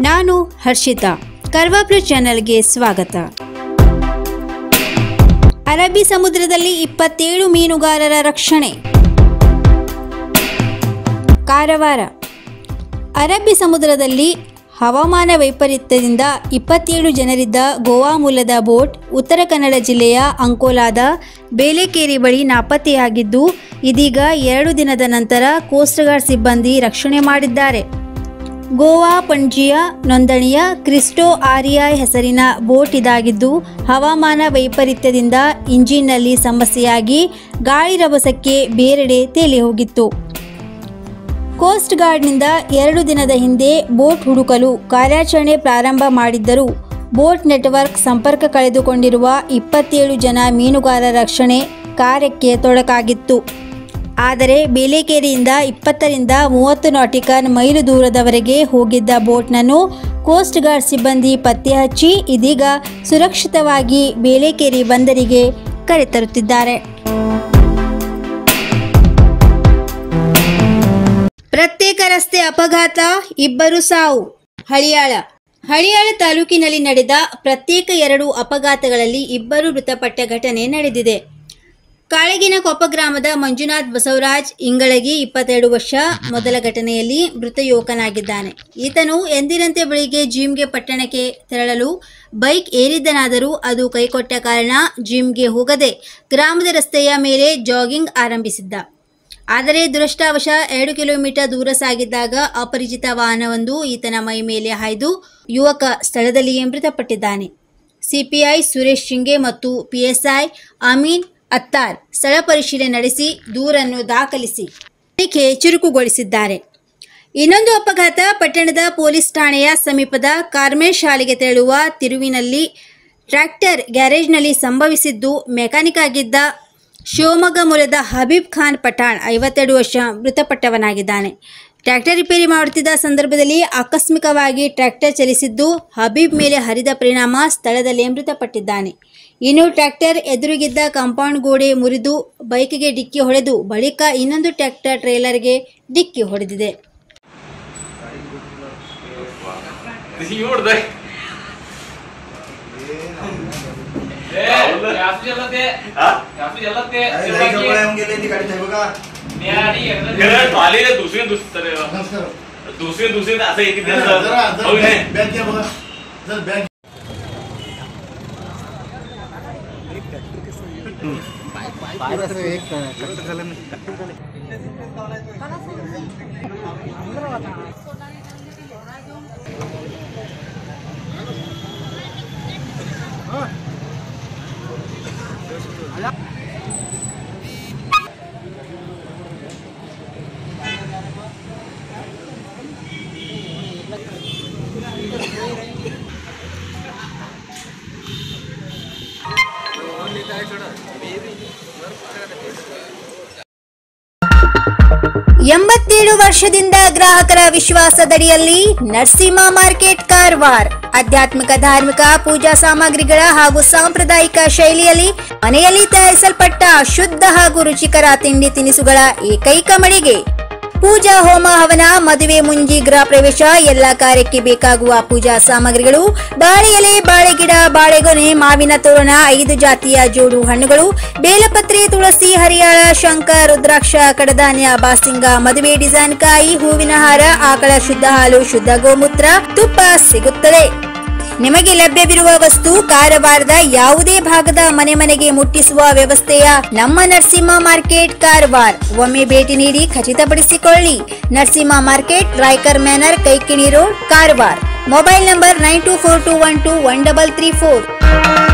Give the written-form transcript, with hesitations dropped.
ನಾನು ಹರ್ಷಿತಾ, ಕರ್ವಾ ಪ್ಲಸ್ ಚಾನೆಲ್ಗೆ ಸ್ವಾಗತ. ಅರಬ್ಬಿ ಸಮುದ್ರದಲ್ಲಿ 27 ಮೀನುಗಾರರ ರಕ್ಷಣೆ. ಕಾರವಾರ. ಅರಬ್ಬಿ ಸಮುದ್ರದಲ್ಲಿ ಹವಾಮಾನ ವೈಪರೀತ್ಯದಿಂದ 27 ಜನರಿದ್ದ ಗೋವಾ ಮೂಲದ ಬೋಟ್ ಉತ್ತರ ಕನ್ನಡ ಜಿಲ್ಲೆಯ ಅಂಕೋಲಾದ ಬೇಲೆಕೇರಿ ಬಳಿ ನಾಪತ್ತೆಯಾಗಿದ್ದು, ಇದೀಗ 2 ದಿನದ ನಂತರ ಕೋಸ್ಟ್ ಗಾರ್ಡ್ ಸಿಬ್ಬಂದಿ ರಕ್ಷಣೆ ಮಾಡಿದ್ದಾರೆ. ಗೋವಾ ಪಣಜಿಯ ನೋಂದಣಿಯ ಕ್ರಿಸ್ಟೋ ಆರ್ಐ ಹೆಸರಿನ ಬೋಟ್ ಇದಾಗಿದ್ದು, ಹವಾಮಾನ ವೈಪರೀತ್ಯದಿಂದ ಇಂಜಿನ್ನಲ್ಲಿ ಸಮಸ್ಯೆಯಾಗಿ ಗಾಳಿ ರಭಸಕ್ಕೆ ಬೇರೆಡೆ ತೇಲಿ ಹೋಗಿತ್ತು. ಕೋಸ್ಟ್ ಗಾರ್ಡ್ನಿಂದ 2 ದಿನದ ಹಿಂದೆ ಬೋಟ್ ಹುಡುಕಲು ಕಾರ್ಯಾಚರಣೆ ಪ್ರಾರಂಭ ಮಾಡಿದ್ದರೂ ಬೋಟ್ ನೆಟ್ವರ್ಕ್ ಸಂಪರ್ಕ ಕಳೆದುಕೊಂಡಿರುವ 27 ಜನ ಮೀನುಗಾರರ ರಕ್ಷಣೆ ಕಾರ್ಯಕ್ಕೆ ತೊಡಕಾಗಿತ್ತು. ಆದರೆ ಬೇಲೆಕೇರಿಯಿಂದ 20ರಿಂದ 30 ನಾಟಿಕಲ್ ಮೈಲು ದೂರದವರೆಗೆ ಹೋಗಿದ್ದ ಬೋಟ್ನನ್ನು ಕೋಸ್ಟ್ ಗಾರ್ಡ್ ಸಿಬ್ಬಂದಿ ಪತ್ತೆ ಹಚ್ಚಿ ಇದೀಗ ಸುರಕ್ಷಿತವಾಗಿ ಬೇಲೆಕೇರಿ ಬಂದರಿಗೆ ಕರೆತರುತ್ತಿದ್ದಾರೆ. ಪ್ರತ್ಯೇಕ ರಸ್ತೆ ಅಪಘಾತ, 2 ಸಾವು. ಹಳಿಯಾಳ ತಾಲೂಕಿನಲ್ಲಿ ನಡೆದ ಪ್ರತ್ಯೇಕ 2 ಅಪಘಾತಗಳಲ್ಲಿ 2 ಮೃತಪಟ್ಟ ಘಟನೆ ನಡೆದಿದೆ. ಕಾಳಗಿನ ಕೊಪ್ಪ ಗ್ರಾಮದ ಮಂಜುನಾಥ್ ಬಸವರಾಜ್ ಇಂಗಳಗಿ 22 ವರ್ಷ ಮೊದಲ ಘಟನೆಯಲ್ಲಿ ಮೃತ ಯುವಕನಾಗಿದ್ದಾನೆ. ಈತನು ಎಂದಿನಂತೆ ಬೆಳಿಗ್ಗೆ ಜಿಮ್ಗೆ ಪಟ್ಟಣಕ್ಕೆ ತೆರಳಲು ಬೈಕ್ ಏರಿದ್ದನಾದರೂ ಅದು ಕೈಕೊಟ್ಟ ಕಾರಣ ಜಿಮ್ಗೆ ಹೋಗದೆ ಗ್ರಾಮದ ರಸ್ತೆಯ ಮೇಲೆ ಜಾಗಿಂಗ್ ಆರಂಭಿಸಿದ್ದ. ಆದರೆ ದುರದೃಷ್ಟವಶ 2 ಕಿಲೋಮೀಟರ್ ದೂರ ಸಾಗಿದ್ದಾಗ ಅಪರಿಚಿತ ವಾಹನವೊಂದು ಈತನ ಮೈ ಮೇಲೆ ಹಾಯ್ದು ಯುವಕ ಸ್ಥಳದಲ್ಲಿಯೇ ಮೃತಪಟ್ಟಿದ್ದಾನೆ. ಸಿಪಿಐ ಸುರೇಶ್ ಶಿಂಗೆ ಮತ್ತು ಪಿಎಸ್ಐ ಅಮೀನ್ ಅತ್ತಾರ್ ಸ್ಥಳ ಪರಿಶೀಲನೆ ನಡೆಸಿ ದೂರನ್ನು ದಾಖಲಿಸಿ ತನಿಖೆ ಚುರುಕುಗೊಳಿಸಿದ್ದಾರೆ. ಇನ್ನೊಂದು ಅಪಘಾತ ಪಟ್ಟಣದ ಪೊಲೀಸ್ ಠಾಣೆಯ ಸಮೀಪದ ಕಾರ್ಮೆಲ್ ಶಾಲೆಗೆ ತೆರಳುವ ತಿರುವಿನಲ್ಲಿ ಟ್ರ್ಯಾಕ್ಟರ್ ಗ್ಯಾರೇಜ್ನಲ್ಲಿ ಸಂಭವಿಸಿದ್ದು, ಮೆಕ್ಯಾನಿಕ್ ಆಗಿದ್ದ ಶಿವಮೊಗ್ಗ ಮೂಲದ ಹಬೀಬ್ ಖಾನ್ ಪಠಾಣ್ 52 ವರ್ಷ ಮೃತಪಟ್ಟವನಾಗಿದ್ದಾನೆ. ಟ್ರ್ಯಾಕ್ಟರ್ ರಿಪೇರಿ ಮಾಡುತ್ತಿದ್ದ ಸಂದರ್ಭದಲ್ಲಿ ಆಕಸ್ಮಿಕವಾಗಿ ಟ್ರ್ಯಾಕ್ಟರ್ ಚಲಿಸಿದ್ದು ಹಬೀಬ್ ಮೇಲೆ ಹರಿದ ಪರಿಣಾಮ ಸ್ಥಳದಲ್ಲೇ ಮೃತಪಟ್ಟಿದ್ದಾನೆ. ಇನ್ನು ಟ್ರ್ಯಾಕ್ಟರ್ ಎದುರಿಗಿದ್ದ ಕಾಂಪೌಂಡ್ ಗೋಡೆ ಮುರಿದು ಬೈಕ್ಗೆ ಡಿಕ್ಕಿ ಹೊಡೆದು ಬಳಿಕ ಇನ್ನೊಂದು ಟ್ರ್ಯಾಕ್ಟರ್ ಟ್ರೇಲರ್ಗೆ ಡಿಕ್ಕಿ ಹೊಡೆದಿದೆ. ಎಂಬತ್ತೇಳು ವರ್ಷದಿಂದ ಗ್ರಾಹಕರ ವಿಶ್ವಾಸದಡಿಯಲ್ಲಿ ನರಸಿಂಹ ಮಾರ್ಕೆಟ್ ಕಾರವಾರ. ಆಧ್ಯಾತ್ಮಿಕ, ಧಾರ್ಮಿಕ, ಪೂಜಾ ಸಾಮಗ್ರಿಗಳ ಹಾಗೂ ಸಾಂಪ್ರದಾಯಿಕ ಶೈಲಿಯಲ್ಲಿ ಮನೆಯಲ್ಲಿ ತಯಾರಿಸಲ್ಪಟ್ಟ ಶುದ್ಧ ಹಾಗೂ ರುಚಿಕರ ತಿಂಡಿ ತಿನಿಸುಗಳ ಏಕೈಕ ಮಳಿಗೆ. ಪೂಜಾ, ಹೋಮ, ಹವನ, ಮದುವೆ, ಮುಂಜಿ, ಗೃಹ ಪ್ರವೇಶ ಎಲ್ಲ ಕಾರ್ಯಕ್ಕೆ ಬೇಕಾಗುವ ಪೂಜಾ ಸಾಮಗ್ರಿಗಳು, ಬಾಳೆ ಎಲೆ, ಬಾಳೆಗಿಡ, ಬಾಳೆಗೊನೆ, ಮಾವಿನ ತೋರಣ, 5 ಜಾತಿಯ ಜೋಡು ಹಣ್ಣುಗಳು, ಬೇಲಪತ್ರೆ, ತುಳಸಿ, ಹರಿಯಾಳ, ಶಂಖ, ರುದ್ರಾಕ್ಷ, ಕಡಧಾನ್ಯ, ಬಾಸಿಂಗ, ಮದುವೆ ಡಿಸೈನ್ ಕಾಯಿ, ಹೂವಿನ ಹಾರ, ಆಕಳ ಶುದ್ಧ ಹಾಲು, ಶುದ್ಧ ಗೋಮೂತ್ರ, ತುಪ್ಪ ಸಿಗುತ್ತದೆ. ನಿಮಗೆ ಲಭ್ಯವಿರುವ ವಸ್ತು ಕಾರವಾರದ ಯಾವುದೇ ಭಾಗದ ಮನೆಗೆ ಮುಟ್ಟಿಸುವ ವ್ಯವಸ್ಥೆಯ ನಮ್ಮ ನರಸಿಂಹ ಮಾರ್ಕೆಟ್ ಕಾರವಾರ. ಒಮ್ಮೆ ಭೇಟಿ ನೀಡಿ ಖಚಿತಪಡಿಸಿಕೊಳ್ಳಿ. Narasimha market, Raikar manner, Kaikini road, Karwar. Mobile number 9242121334.